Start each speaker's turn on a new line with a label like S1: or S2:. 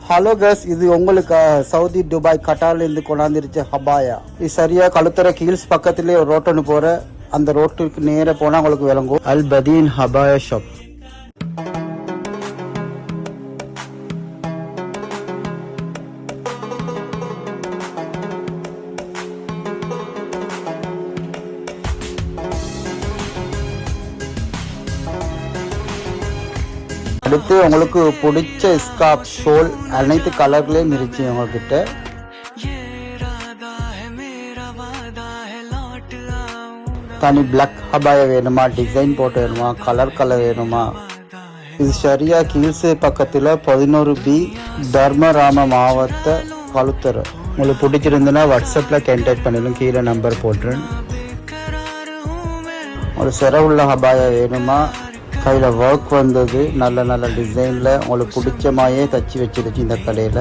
S1: Hello case, இது உங்களுக்கு Saudi Dubai கட்டார்ல இருந்து கொண்டாந்துருச்சு ஹபாயா. இது சரியா கழுத்துற கீழ்ஸ் பக்கத்திலே ஒரு ரோட்டொன்னு போற, அந்த ரோட்டுக்கு நேர போனா உங்களுக்கு விளங்கும். அல் பதீன் ஹபாயா ஷாப். அடுத்து உங்களுக்கு பிடிச்ச ஸ்கார்ப் ஷோல் அனைத்து கலர்லயும் இருந்துச்சு உங்ககிட்ட. தனி பிளாக் ஹபாயா வேணுமா, டிசைன் போட்டு வேணுமா, கலர் வேணுமா? இது சரியா கீழ்ஸ் பக்கத்துல 11B தர்மராம மாவட்ட கழுத்தர. உங்களுக்கு பிடிச்சிருந்துன்னா வாட்ஸ்அப்ல கான்டாக்ட் பண்ணிடும், கீழே நம்பர் போட்டுறேன். ஒரு சிறவுள்ள ஹபாயா வேணுமா, கையில் ஒர்க் வந்தது நல்ல நல்ல டிசைனில் உங்களுக்கு பிடிச்ச மாதிரியே தச்சு வச்சிருச்சு இந்த கடையில்.